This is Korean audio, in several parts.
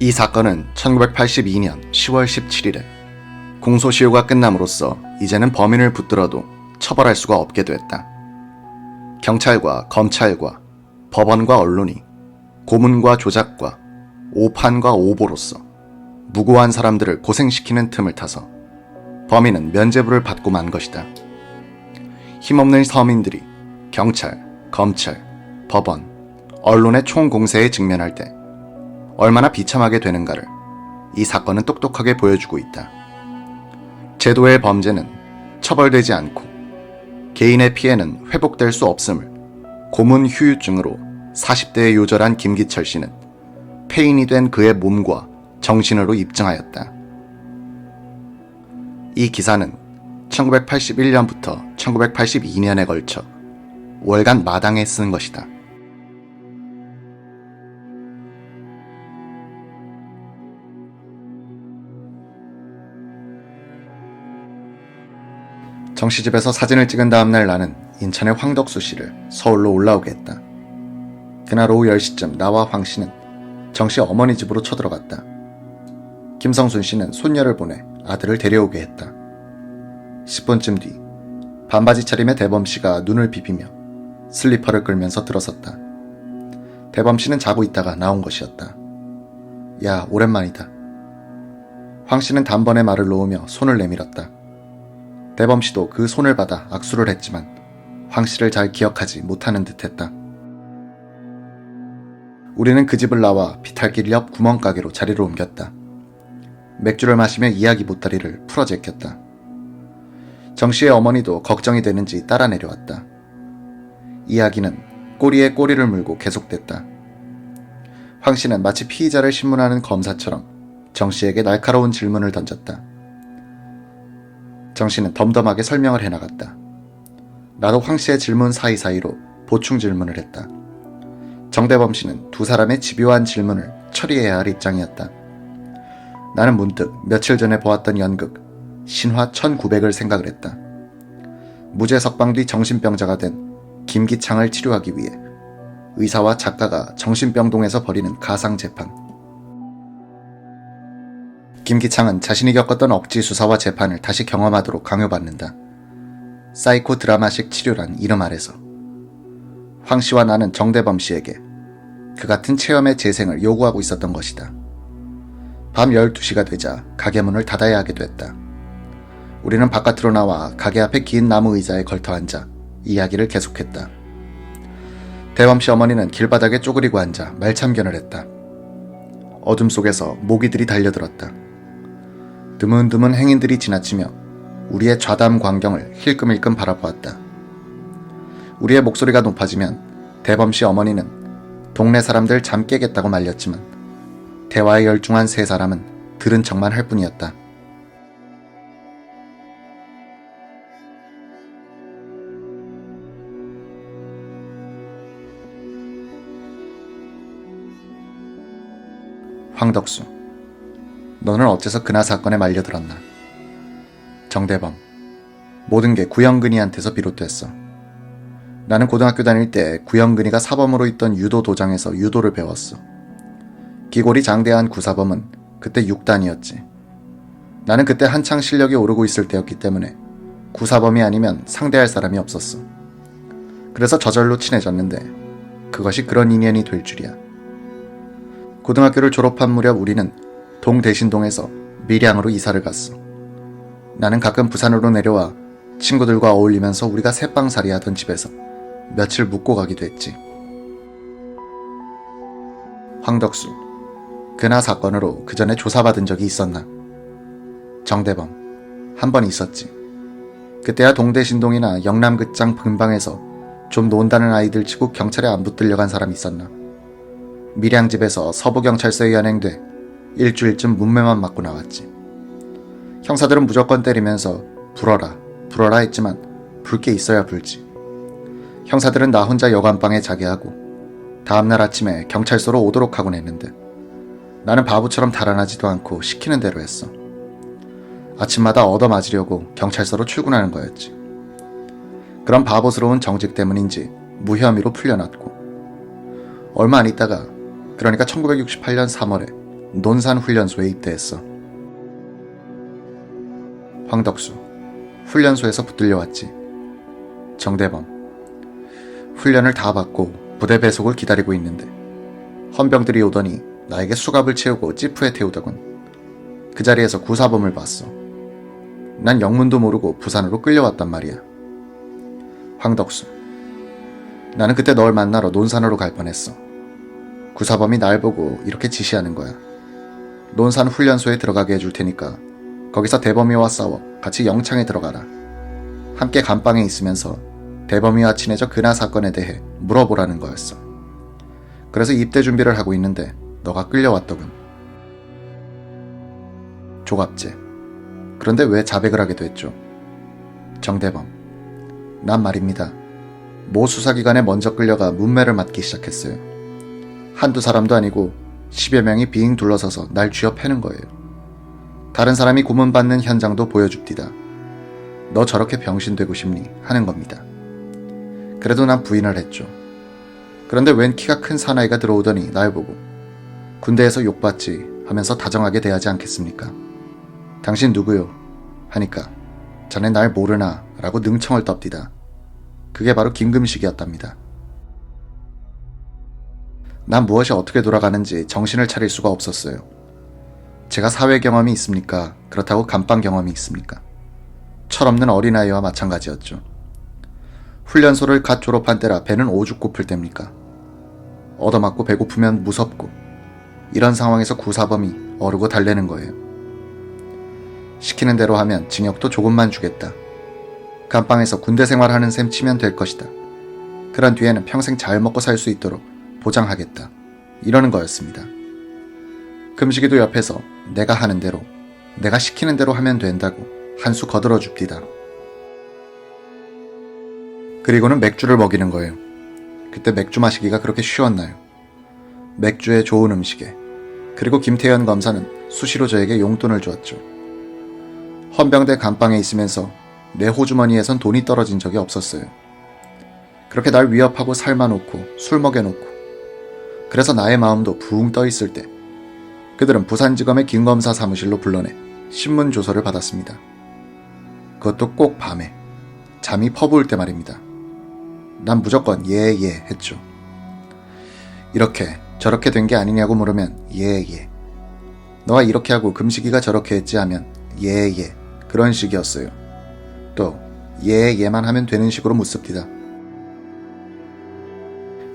이 사건은 1982년 10월 17일에 공소시효가 끝남으로써 이제는 범인을 붙들어도 처벌할 수가 없게 됐다. 경찰과 검찰과 법원과 언론이 고문과 조작과 오판과 오보로서 무고한 사람들을 고생시키는 틈을 타서 범인은 면죄부를 받고 만 것이다. 힘없는 서민들이 경찰, 검찰, 법원, 언론의 총공세에 직면할 때 얼마나 비참하게 되는가를 이 사건은 똑똑하게 보여주고 있다. 제도의 범죄는 처벌되지 않고 개인의 피해는 회복될 수 없음을 고문 후유증으로 40대에 요절한 김기철 씨는 폐인이 된 그의 몸과 정신으로 입증하였다. 이 기사는 1981년부터 1982년에 걸쳐 월간 마당에 쓴 것이다. 정씨 집에서 사진을 찍은 다음날 나는 인천의 황덕수 씨를 서울로 올라오게 했다. 그날 오후 10시쯤 나와 황 씨는 정씨 어머니 집으로 쳐들어갔다. 김성순 씨는 손녀를 보내 아들을 데려오게 했다. 10분쯤 뒤 반바지 차림의 대범 씨가 눈을 비비며 슬리퍼를 끌면서 들어섰다. 대범 씨는 자고 있다가 나온 것이었다. 야, 오랜만이다. 황 씨는 단번에 말을 놓으며 손을 내밀었다. 대범 씨도 그 손을 받아 악수를 했지만 황 씨를 잘 기억하지 못하는 듯했다. 우리는 그 집을 나와 비탈길 옆 구멍가게로 자리를 옮겼다. 맥주를 마시며 이야기 보따리를 풀어 제꼈다. 정 씨의 어머니도 걱정이 되는지 따라 내려왔다. 이야기는 꼬리에 꼬리를 물고 계속됐다. 황 씨는 마치 피의자를 신문하는 검사처럼 정 씨에게 날카로운 질문을 던졌다. 정 씨는 덤덤하게 설명을 해나갔다. 나도 황 씨의 질문 사이사이로 보충 질문을 했다. 정대범 씨는 두 사람의 집요한 질문을 처리해야 할 입장이었다. 나는 문득 며칠 전에 보았던 연극 신화 1900을 생각을 했다. 무죄 석방 뒤 정신병자가 된 김기창을 치료하기 위해 의사와 작가가 정신병동에서 벌이는 가상 재판. 김기창은 자신이 겪었던 억지 수사와 재판을 다시 경험하도록 강요받는다. 사이코 드라마식 치료란 이름 아래서 황 씨와 나는 정대범 씨에게 그 같은 체험의 재생을 요구하고 있었던 것이다. 밤 12시가 되자 가게 문을 닫아야 하게 됐다. 우리는 바깥으로 나와 가게 앞에 긴 나무 의자에 걸터 앉아 이야기를 계속했다. 대범 씨 어머니는 길바닥에 쪼그리고 앉아 말참견을 했다. 어둠 속에서 모기들이 달려들었다. 드문드문 행인들이 지나치며 우리의 좌담 광경을 힐끔힐끔 바라보았다. 우리의 목소리가 높아지면 대범 씨 어머니는 동네 사람들 잠 깨겠다고 말렸지만 대화에 열중한 세 사람은 들은 척만 할 뿐이었다. 황덕수, 너는 어째서 그나 사건에 말려들었나? 정대범, 모든 게 구영근이한테서 비롯됐어. 나는 고등학교 다닐 때 구영근이가 사범으로 있던 유도 도장에서 유도를 배웠어. 기골이 장대한 구사범은 그때 6단이었지. 나는 그때 한창 실력이 오르고 있을 때였기 때문에 구사범이 아니면 상대할 사람이 없었어. 그래서 저절로 친해졌는데 그것이 그런 인연이 될 줄이야. 고등학교를 졸업한 무렵 우리는 동대신동에서 밀양으로 이사를 갔어. 나는 가끔 부산으로 내려와 친구들과 어울리면서 우리가 새빵살이 하던 집에서 며칠 묵고 가기도 했지. 황덕수, 그나 사건으로 그 전에 조사받은 적이 있었나? 정대범, 한 번 있었지. 그때야 동대신동이나 영남극장 근방에서 좀 논다는 아이들 치고 경찰에 안 붙들려간 사람 있었나? 밀양집에서 서부경찰서에 연행돼 일주일쯤 문매만 맞고 나왔지. 형사들은 무조건 때리면서 불어라, 불어라 했지만 불 게 있어야 불지. 형사들은 나 혼자 여관방에 자게 하고 다음날 아침에 경찰서로 오도록 하곤 했는데 나는 바보처럼 달아나지도 않고 시키는 대로 했어. 아침마다 얻어맞으려고 경찰서로 출근하는 거였지. 그런 바보스러운 정직 때문인지 무혐의로 풀려났고 얼마 안 있다가, 그러니까 1968년 3월에 논산훈련소에 입대했어. 황덕수, 훈련소에서 붙들려왔지. 정대범, 훈련을 다 받고 부대 배속을 기다리고 있는데 헌병들이 오더니 나에게 수갑을 채우고 지프에 태우더군. 그 자리에서 구사범을 봤어. 난 영문도 모르고 부산으로 끌려왔단 말이야. 황덕수, 나는 그때 널 만나러 논산으로 갈 뻔했어. 구사범이 날 보고 이렇게 지시하는 거야. 논산 훈련소에 들어가게 해줄 테니까 거기서 대범이와 싸워 같이 영창에 들어가라. 함께 감방에 있으면서 대범이와 친해져 근하 사건에 대해 물어보라는 거였어. 그래서 입대 준비를 하고 있는데 너가 끌려왔더군. 조갑제, 그런데 왜 자백을 하게 됐죠? 정대범, 난 말입니다. 모 수사기관에 먼저 끌려가 문매를 맞기 시작했어요. 한두 사람도 아니고 10여 명이 빙 둘러서서 날 쥐어 패는 거예요. 다른 사람이 고문받는 현장도 보여줍디다. 너 저렇게 병신되고 싶니? 하는 겁니다. 그래도 난 부인을 했죠. 그런데 웬 키가 큰 사나이가 들어오더니 날 보고 군대에서 욕받지 하면서 다정하게 대하지 않겠습니까? 당신 누구요? 하니까 자네 날 모르나? 라고 능청을 떱디다. 그게 바로 김금식이었답니다. 난 무엇이 어떻게 돌아가는지 정신을 차릴 수가 없었어요. 제가 사회 경험이 있습니까? 그렇다고 감방 경험이 있습니까? 철없는 어린아이와 마찬가지였죠. 훈련소를 갓 졸업한 때라 배는 오죽 고플 때입니까? 얻어맞고 배고프면 무섭고 이런 상황에서 구사범이 어르고 달래는 거예요. 시키는 대로 하면 징역도 조금만 주겠다. 감방에서 군대 생활하는 셈 치면 될 것이다. 그런 뒤에는 평생 잘 먹고 살 수 있도록 보장하겠다. 이러는 거였습니다. 금식이도 옆에서 내가 하는 대로, 내가 시키는 대로 하면 된다고 한 수 거들어 줍디다. 그리고는 맥주를 먹이는 거예요. 그때 맥주 마시기가 그렇게 쉬웠나요? 맥주에 좋은 음식에, 그리고 김태현 검사는 수시로 저에게 용돈을 주었죠. 헌병대 감방에 있으면서 내 호주머니에선 돈이 떨어진 적이 없었어요. 그렇게 날 위협하고 삶아놓고 술 먹여놓고, 그래서 나의 마음도 붕 떠있을 때 그들은 부산지검의 김검사 사무실로 불러내 신문 조서를 받았습니다. 그것도 꼭 밤에 잠이 퍼부을 때 말입니다. 난 무조건 예 했죠. 이렇게 저렇게 된 게 아니냐고 물으면 예. 너가 이렇게 하고 금식이가 저렇게 했지 하면 예 그런 식이었어요. 또 예만 하면 되는 식으로 묻습니다.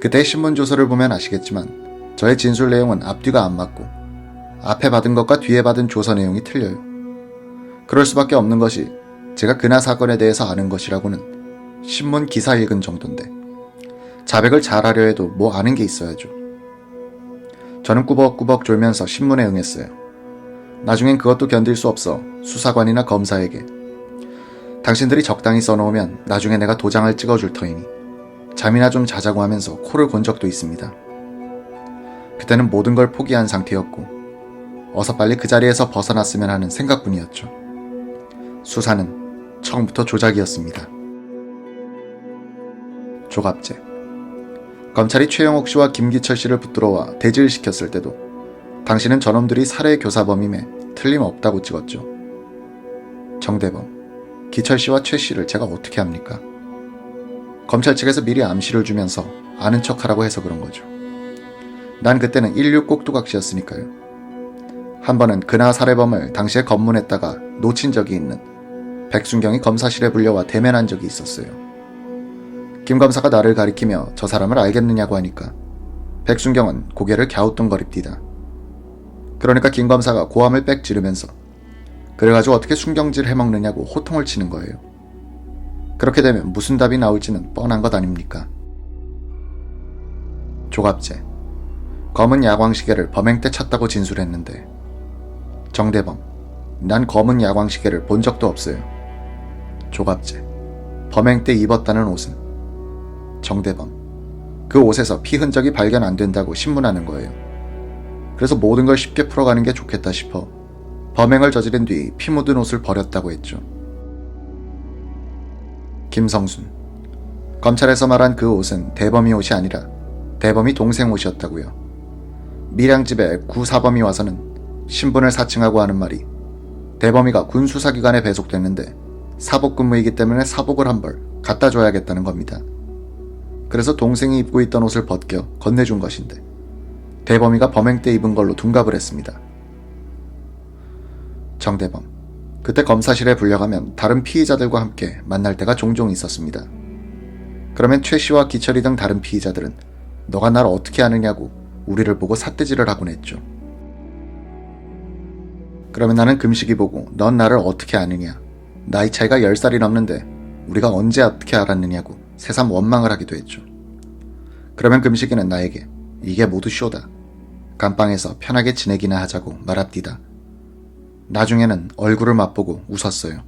그때 신문 조서를 보면 아시겠지만 저의 진술 내용은 앞뒤가 안 맞고 앞에 받은 것과 뒤에 받은 조서 내용이 틀려요. 그럴 수밖에 없는 것이 제가 근하 사건에 대해서 아는 것이라고는 신문 기사 읽은 정도인데 자백을 잘하려 해도 뭐 아는 게 있어야죠. 저는 꾸벅꾸벅 졸면서 신문에 응했어요. 나중엔 그것도 견딜 수 없어 수사관이나 검사에게 당신들이 적당히 써놓으면 나중에 내가 도장을 찍어줄 터이니 잠이나 좀 자자고 하면서 코를 곤 적도 있습니다. 그때는 모든 걸 포기한 상태였고 어서 빨리 그 자리에서 벗어났으면 하는 생각뿐이었죠. 수사는 처음부터 조작이었습니다. 조갑제, 검찰이 최영옥 씨와 김기철 씨를 붙들어와 대지를 시켰을 때도 당신은 저놈들이 살해 교사범임에 틀림없다고 찍었죠. 정대범, 기철 씨와 최 씨를 제가 어떻게 합니까? 검찰 측에서 미리 암시를 주면서 아는 척하라고 해서 그런 거죠. 난 그때는 16 꼭두각시였으니까요. 한 번은 근하 살해범을 당시에 검문했다가 놓친 적이 있는 백순경이 검사실에 불려와 대면한 적이 있었어요. 김 검사가 나를 가리키며 저 사람을 알겠느냐고 하니까 백순경은 고개를 갸우뚱거립디다. 그러니까 김 검사가 고함을 빽 지르면서 그래가지고 어떻게 순경질 해먹느냐고 호통을 치는 거예요. 그렇게 되면 무슨 답이 나올지는 뻔한 것 아닙니까? 조갑제, 검은 야광시계를 범행 때 찼다고 진술했는데 정대범, 난 검은 야광시계를 본 적도 없어요. 조갑제, 범행 때 입었다는 옷은 정대범, 그 옷에서 피 흔적이 발견 안 된다고 신문하는 거예요. 그래서 모든 걸 쉽게 풀어가는 게 좋겠다 싶어 범행을 저지른 뒤 피 묻은 옷을 버렸다고 했죠. 김성순, 검찰에서 말한 그 옷은 대범이 옷이 아니라 대범이 동생 옷이었다고요. 밀양집에 구사범이 와서는 신분을 사칭하고 하는 말이 대범이가 군수사기관에 배속됐는데 사복근무이기 때문에 사복을 한 벌 갖다 줘야겠다는 겁니다. 그래서 동생이 입고 있던 옷을 벗겨 건네준 것인데 대범이가 범행 때 입은 걸로 둔갑을 했습니다. 정대범. 그때 검사실에 불려가면 다른 피의자들과 함께 만날 때가 종종 있었습니다. 그러면 최 씨와 기철이 등 다른 피의자들은 너가 날 어떻게 아느냐고 우리를 보고 삿대질을 하곤 했죠. 그러면 나는 금식이 보고 넌 나를 어떻게 아느냐, 나이 차이가 10살이 넘는데 우리가 언제 어떻게 알았느냐고 새삼 원망을 하기도 했죠. 그러면 금식이는 나에게 이게 모두 쇼다, 감방에서 편하게 지내기나 하자고 말합디다. 나중에는 얼굴을 맛보고 웃었어요.